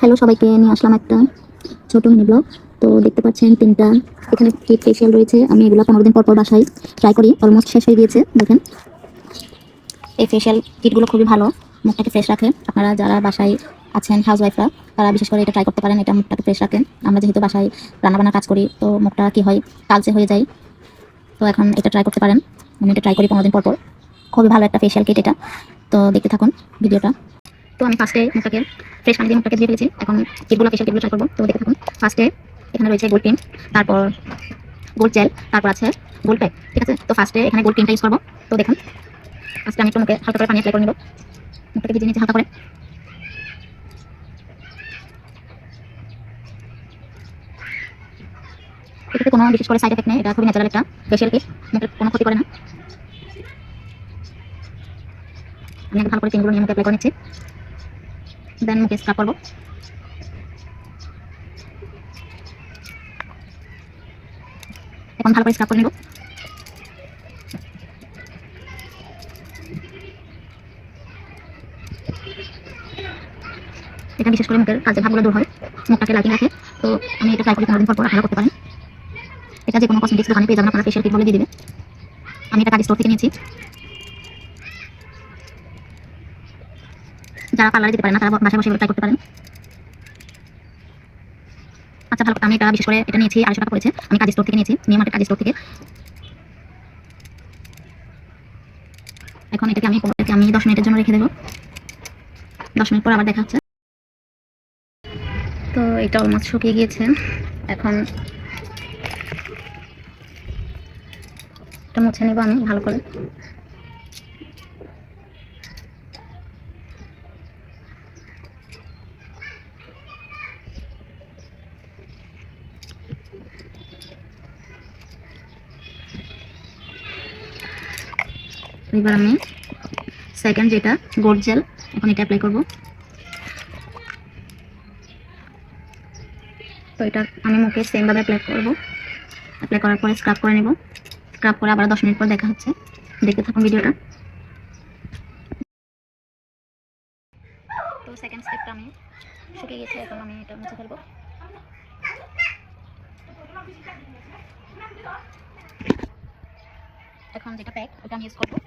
Hello, সবাইকে নিয়ে আসলাম একটা ছোট মিনি ব্লগ। তো দেখতে পাচ্ছেন তিনটা এখানে কিট ফেশিয়াল রয়েছে। আমি এগুলো 15 দিন পর পর বাসায় ট্রাই করি। অলমোস্ট শেষ হয়ে গিয়েছে। দেখেন, এই ফেশিয়াল কিটগুলো খুবই ভালো, মুখটাকে ফ্রেশ রাখে। আপনারা যারা বাসায় আছেন হাউসওয়াইফরা, তারা বিশেষ করে এটা ট্রাই করতে পারেন। এটা মুখটাকে ফ্রেশ রাখে। আমরা যেহেতু বাসায় রান্নাবান্না কাজ করি, তো মুখটা কি হয়, কালচে হয়ে যায়। তো এখন এটা ট্রাই করতে পারেন। আমি এটা ট্রাই করি 15 দিন পর পর। খুবই ভালো একটা ফেশিয়াল কিট এটা। তো দেখতে থাকুন ভিডিওটা। তো আমি ফার্স্টে মুখটাকে ফ্রেশ পানি দিয়ে মুখটাকে ধুয়ে ফেলেছি। এখন কিটগুলো ফেশিয়াল কিটগুলো ট্রাই করবো। তো দেখতে থাকুন। ফার্স্টে এখানে রয়েছে গোল্ড ক্রিম, তারপর গোল্ড জেল, তারপর আছে গোল্ড প্যাক। ঠিক আছে, তো ফার্স্টে এখানে গোল্ড ক্রিমটা ইউজ করবো। তো দেখুন, ফার্স্টে আমি একটু মুখে হালকা করে পানি অ্যাপ্লাই করে নেবো। মুখটাকে ভিজিয়ে নিচ্ছি হালকা করে। এটাতে কোনো বিশেষ করে সাইড এফেক্ট নেই। এটা খুবই ন্যাচারাল একটা ফেশিয়াল কিট, মুখের কোনো ক্ষতি করে না। আমি ভালো করে ক্রিমগুলো নিয়ে মুখে অ্যাপ্লাই করে নিচ্ছি। দেন মুখে স্ক্রাব করবো। এখন ভালো করে স্ক্রাব করে নেবো। এটা বিশেষ করে মুখের কালচে ভাবগুলো দূর হয়, মুখটাকে লাইটিং রাখে। তো আমি এটা ট্রাই করি 15 দিন পর পর। আপনারা করতে পারেন। এটা যে কোনো কসমেটিক্স দোকানে পেয়ে যাবেন, আপনারা ফেশিয়াল কিট বলে দিয়ে দিবে। আমি এটা কাজ স্টোর থেকে নিয়েছি। যারা পার্লারে যেতে পারেন না, তারা বাসায় বসে ট্রাই করতে পারেন। আচ্ছা, ভালো কথা। আমি এটা বিশেষ করে এটা নিয়েছি 250 টাকা পড়েছে। আমি কাজ স্টোর থেকে নিয়েছি, নিউ মার্কেট কাজ স্টোর থেকে। এখন এটাকে আমি 10 মিনিটের জন্য রেখে দেবো। 10 মিনিট পর আবার দেখা হচ্ছে। তো এটা অলমোস্ট শুকিয়ে গিয়েছে। এখন এটা মুছে নেব আমি ভালো করে। এবার আমি সেকেন্ড যেটা গোল্ড জেল, এখন এটা অ্যাপ্লাই করব। তো এটা আমি মুখে সেমভাবে অ্যাপ্লাই করব। অ্যাপ্লাই করার পরে স্ক্রাব করে নেব। স্ক্রাব করে আবার 10 মিনিট পর দেখা হচ্ছে। দেখতে থাকুন ভিডিওটা। তো সেকেন্ড স্টেপটা আমি শুকিয়ে গেছে। এখন আমি এটা মুছে ফেলবো। এখন যেটা প্যাক, ওটা আমি ইউজ করবো।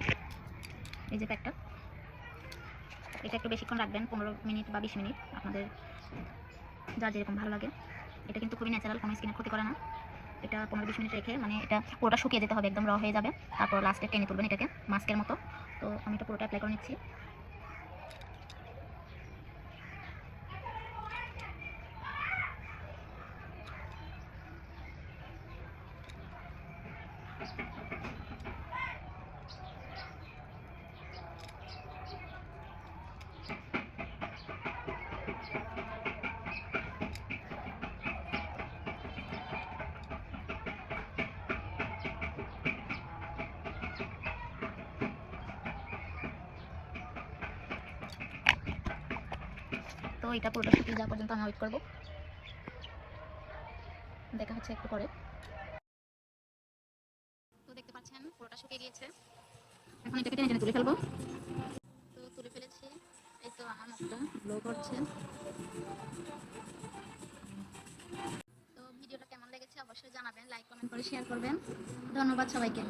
এই যে প্যাকটা, এটা একটু বেশিক্ষণ রাখবেন, 15 মিনিট বা 20 মিনিট, আপনাদের যার যেরকম ভালো লাগে। এটা কিন্তু খুবই ন্যাচারাল, কোনো স্কিনের ক্ষতি করে না। এটা 15-20 মিনিট রেখে, মানে এটা পুরোটা শুকিয়ে যেতে হবে, একদম র হয়ে যাবে। তারপর লাস্টে টেনে তুলবেন এটাকে মাস্কের মতো। তো আমি এটা পুরোটা অ্যাপ্লাই করে নিচ্ছি। তো এটা পুরোটা শুকিয়ে যাওয়া পর্যন্ত আমি ওয়েট করবো। দেখা হচ্ছে একটু পরে। তো দেখতে পাচ্ছেন পুরোটা শুকিয়ে গিয়েছে। এখন এটাকে টেনে টেনে তুলে ফেলবো। তো তুলে ফেলেছি। এই তো আমার মুখটা গ্লো করছে। তো ভিডিওটা কেমন লেগেছে অবশ্যই জানাবেন, লাইক কমেন্ট করে শেয়ার করবেন। ধন্যবাদ সবাইকে।